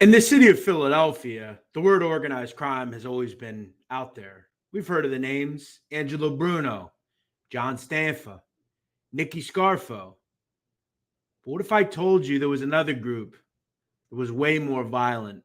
In the city of Philadelphia, the word organized crime has always been out there. We've heard of the names Angelo Bruno, John Stanfa, Nicky Scarfo. But what if I told you there was another group that was way more violent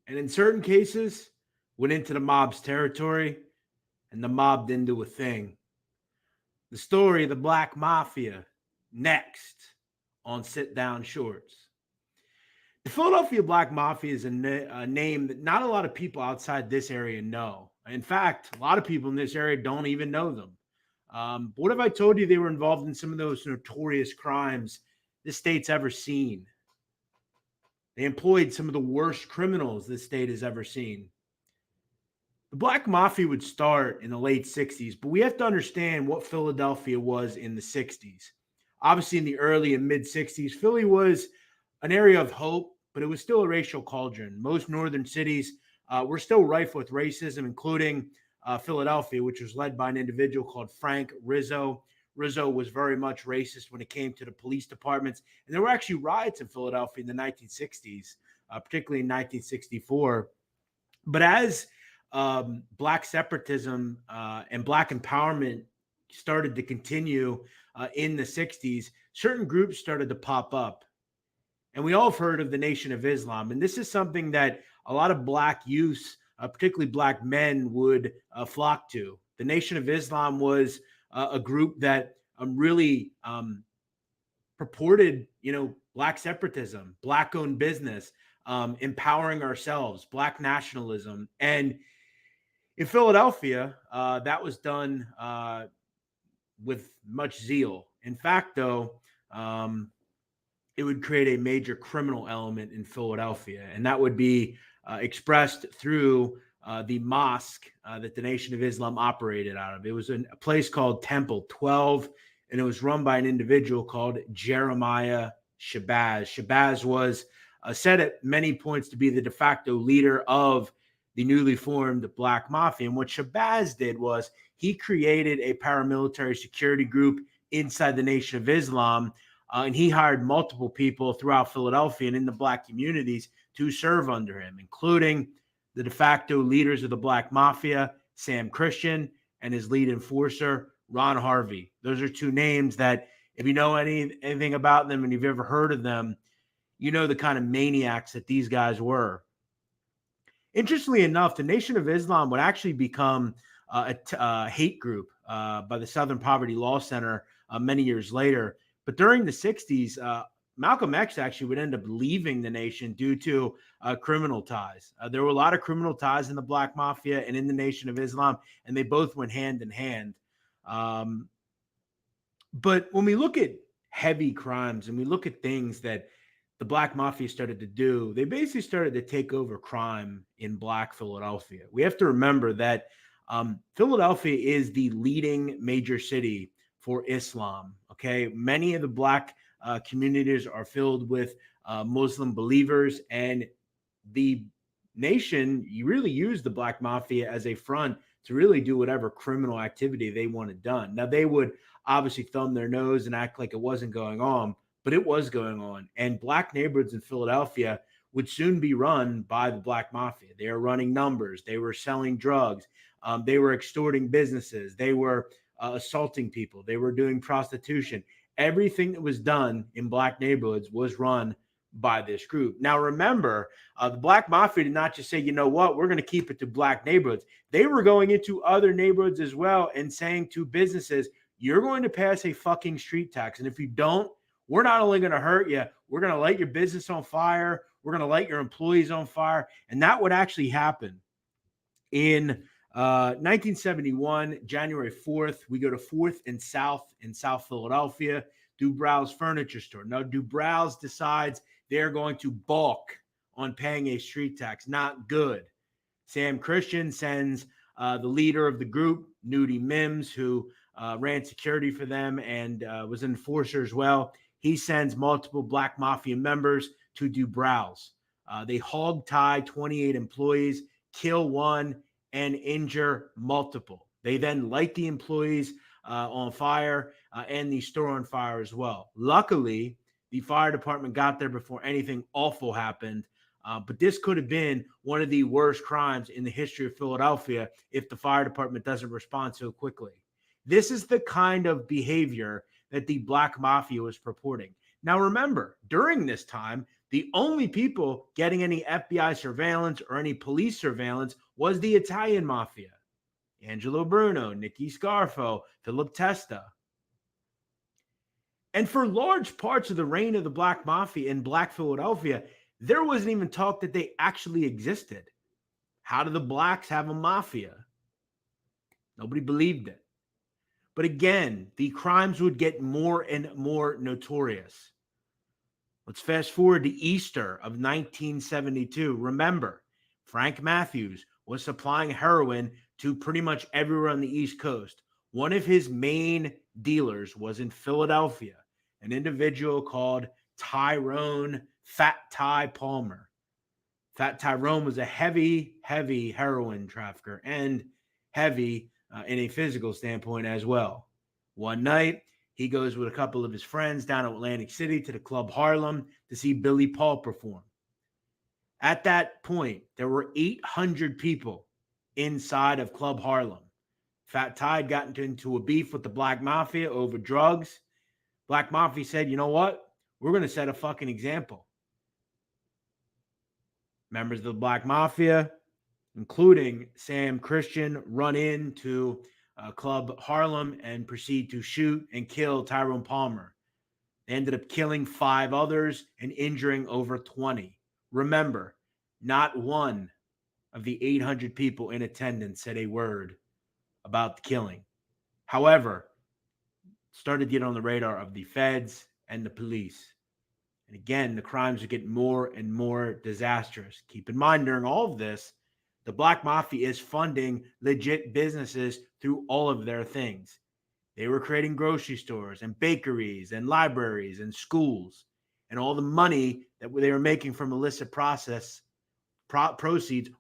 and in certain cases went into the mob's territory and the mob didn't do a thing? The story of the Black Mafia next on Sit Down Shorts. The Philadelphia Black Mafia is a name that not a lot of people outside this area know. In fact, a lot of people in this area don't even know them. But what if I told you they were involved in some of those notorious crimes this state's ever seen? They employed some of the worst criminals this state has ever seen. The Black Mafia would start in the late 60s, but we have to understand what Philadelphia was in the 60s. Obviously, in the early and mid 60s, Philly was an area of hope, but it was still a racial cauldron. Most northern cities were still rife with racism, including Philadelphia, which was led by an individual called Frank Rizzo. Rizzo was very much racist when it came to the police departments. And there were actually riots in Philadelphia in the 1960s, particularly in 1964. But as Black separatism and Black empowerment started to continue in the 60s, certain groups started to pop up. And we all have heard of the Nation of Islam. And this is something that a lot of Black youths, particularly Black men, would flock to. The Nation of Islam was a group that really purported, Black separatism, Black-owned business, empowering ourselves, Black nationalism. And in Philadelphia, that was done with much zeal. In fact, though, it would create a major criminal element in Philadelphia, and that would be expressed through the mosque that the Nation of Islam operated out of. It was a place called Temple 12, and it was run by an individual called Jeremiah Shabazz. Shabazz was said at many points to be the de facto leader of the newly formed Black Mafia. And what Shabazz did was he created a paramilitary security group inside the Nation of Islam, and he hired multiple people throughout Philadelphia and in the Black communities to serve under him, including the de facto leaders of the Black Mafia, Sam Christian, and his lead enforcer, Ron Harvey. Those are two names that, if you know anything about them and you've ever heard of them, you know the kind of maniacs that these guys were. Interestingly enough, the Nation of Islam would actually become a hate group by the Southern Poverty Law Center many years later. But during the 60s, Malcolm X actually would end up leaving the nation due to criminal ties. There were a lot of criminal ties in the Black Mafia and in the Nation of Islam, and they both went hand in hand. But when we look at heavy crimes and we look at things that the Black Mafia started to do, they basically started to take over crime in Black Philadelphia. We have to remember that Philadelphia is the leading major city for Islam. Okay, many of the Black communities are filled with Muslim believers, and the nation, you really use the Black Mafia as a front to really do whatever criminal activity they wanted done. Now, they would obviously thumb their nose and act like it wasn't going on, but it was going on. And Black neighborhoods in Philadelphia would soon be run by the Black Mafia. They were running numbers. They were selling drugs. They were extorting businesses. They were assaulting people. They were doing prostitution. Everything that was done in Black neighborhoods was run by this group. Now, remember, the Black Mafia did not just say, you know what, we're going to keep it to Black neighborhoods. They were going into other neighborhoods as well and saying to businesses, you're going to pass a fucking street tax. And if you don't, we're not only going to hurt you, we're going to light your business on fire. We're going to light your employees on fire. And that would actually happen. In 1971, January 4th, we go to 4th and South in South Philadelphia, Dubrow's Furniture Store. Now, Dubrow's decides they're going to balk on paying a street tax. Not good. Sam Christian sends the leader of the group, Nudie Mims, who ran security for them and was an enforcer as well. He sends multiple Black Mafia members to Dubrow's. They hog tie 28 employees, kill one, and injure multiple. They then light the employees on fire and the store on fire as well. Luckily, the fire department got there before anything awful happened, But this could have been one of the worst crimes in the history of Philadelphia if the fire department doesn't respond so quickly. This is the kind of behavior that the Black Mafia was purporting. Now, remember, during this time, the only people getting any FBI surveillance or any police surveillance was the Italian Mafia. Angelo Bruno, Nicky Scarfo, Philip Testa. And for large parts of the reign of the Black Mafia in Black Philadelphia, there wasn't even talk that they actually existed. How do the blacks have a mafia? Nobody believed it. But again, the crimes would get more and more notorious. Let's fast forward to Easter of 1972. Remember, Frank Matthews was supplying heroin to pretty much everywhere on the East Coast. One of his main dealers was in Philadelphia, an individual called Tyrone Fat Ty Palmer. Fat Tyrone was a heavy heroin trafficker and heavy in a physical standpoint as well. One night, he goes with a couple of his friends down to Atlantic City to the Club Harlem to see Billy Paul perform. At that point, there were 800 people inside of Club Harlem. Fat Ty had gotten into a beef with the Black Mafia over drugs. Black Mafia said, you know what? We're going to set a fucking example. Members of the Black Mafia, including Sam Christian, run into Club Harlem and proceed to shoot and kill Tyrone Palmer. They ended up killing 5 others and injuring over 20. Remember, not one of the 800 people in attendance said a word about the killing. However, started to get on the radar of the feds and the police. And again, the crimes are getting more and more disastrous. Keep in mind, during all of this, the Black Mafia is funding legit businesses through all of their things. They were creating grocery stores and bakeries and libraries and schools. And all the money that they were making from illicit proceeds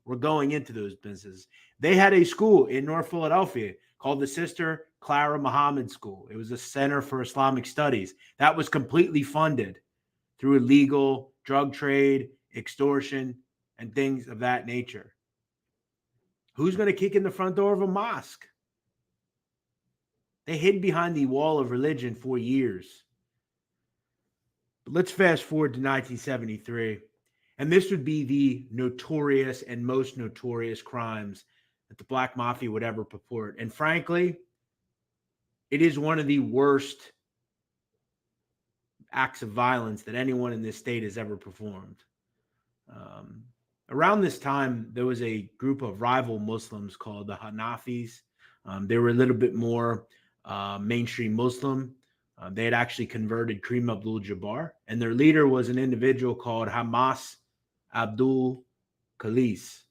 were going into those businesses. They had a school in North Philadelphia called the Sister Clara Muhammad School. It was a center for Islamic studies that was completely funded through illegal drug trade, extortion, and things of that nature. Who's going to kick in the front door of a mosque? They hid behind the wall of religion for years. But let's fast forward to 1973. And this would be the notorious and most notorious crimes that the Black Mafia would ever purport. And frankly, it is one of the worst acts of violence that anyone in this state has ever performed. Around this time, there was a group of rival Muslims called the Hanafis. They were a little bit more mainstream Muslim. They had actually converted Kareem Abdul-Jabbar, and their leader was an individual called Hamas Abdul Khalis.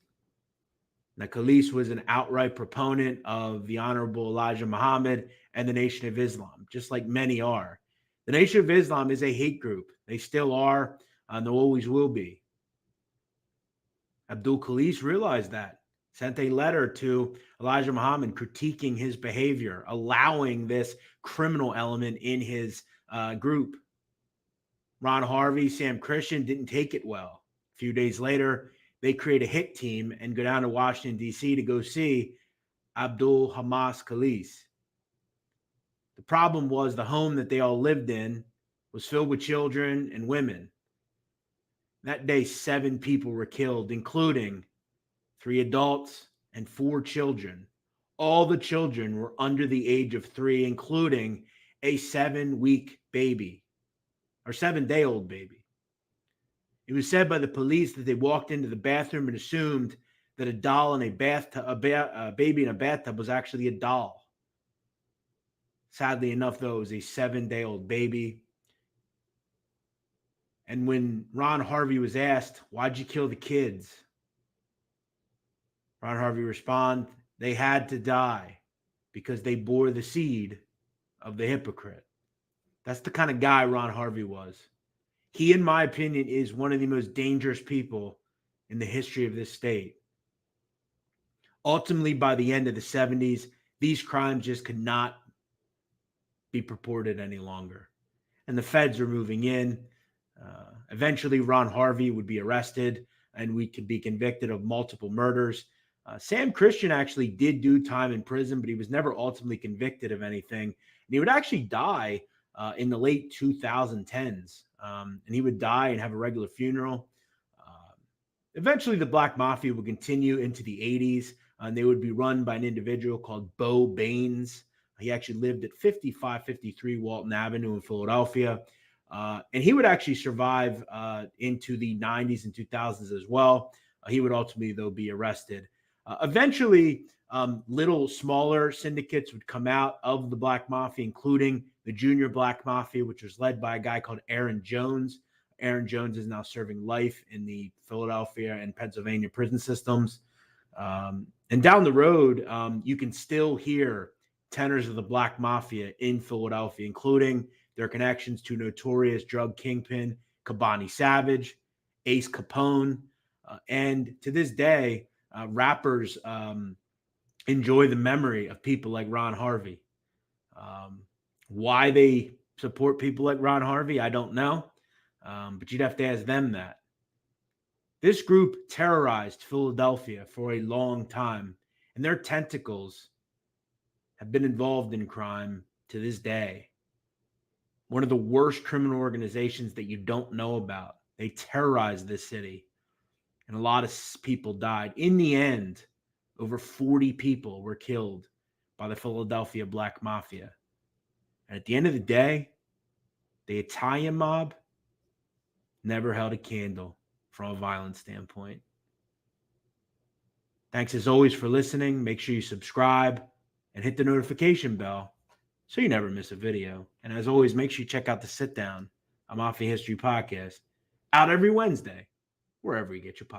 Now, Khalis was an outright proponent of the Honorable Elijah Muhammad and the Nation of Islam, just like many are. The Nation of Islam is a hate group. They still are, and they always will be. Abdul Khalis realized that, sent a letter to Elijah Muhammad critiquing his behavior, allowing this criminal element in his group. Ron Harvey, Sam Christian didn't take it well. A few days later, they create a hit team and go down to Washington, D.C. to go see Abdul Hamas Khalis. The problem was the home that they all lived in was filled with children and women. That day, 7 people were killed, including 3 adults and 4 children. All the children were under the age of 3, including a 7-week baby or 7-day-old baby. It was said by the police that they walked into the bathroom and assumed that a doll in a bathtub, a baby in a bathtub was actually a doll. Sadly enough, though, it was a 7-day-old baby. And when Ron Harvey was asked, why'd you kill the kids? Ron Harvey responded, they had to die because they bore the seed of the hypocrite. That's the kind of guy Ron Harvey was. He, in my opinion, is one of the most dangerous people in the history of this state. Ultimately, by the end of the 70s, these crimes just could not be purported any longer. And the feds are moving in. Eventually, Ron Harvey would be arrested. and we could be convicted of multiple murders. Sam Christian actually did do time in prison, but he was never ultimately convicted of anything. And he would actually die in the late 2010s. And he would die and have a regular funeral. Eventually, the Black Mafia would continue into the 80s, and they would be run by an individual called Bo Baines. He actually lived at 5553 Walton Avenue in Philadelphia. And he would actually survive into the 90s and 2000s as well. He would ultimately, though, be arrested. Eventually, little smaller syndicates would come out of the Black Mafia, including the Junior Black Mafia, which was led by a guy called Aaron Jones. Aaron Jones is now serving life in the Philadelphia and Pennsylvania prison systems. And down the road, you can still hear tenors of the Black Mafia in Philadelphia, including their connections to notorious drug kingpin Kabani Savage, Ace Capone, and to this day, rappers enjoy the memory of people like Ron Harvey. Why they support people like Ron Harvey, I don't know, but you'd have to ask them that. This group terrorized Philadelphia for a long time, and their tentacles have been involved in crime to this day. One of the worst criminal organizations that you don't know about. They terrorized this city, and a lot of people died. In the end, over 40 people were killed by the Philadelphia Black Mafia. And at the end of the day, the Italian mob never held a candle from a violent standpoint. Thanks as always for listening. Make sure you subscribe and hit the notification bell so you never miss a video. And as always, make sure you check out the Sit Down, a Mafia History podcast, out every Wednesday, wherever you get your podcast.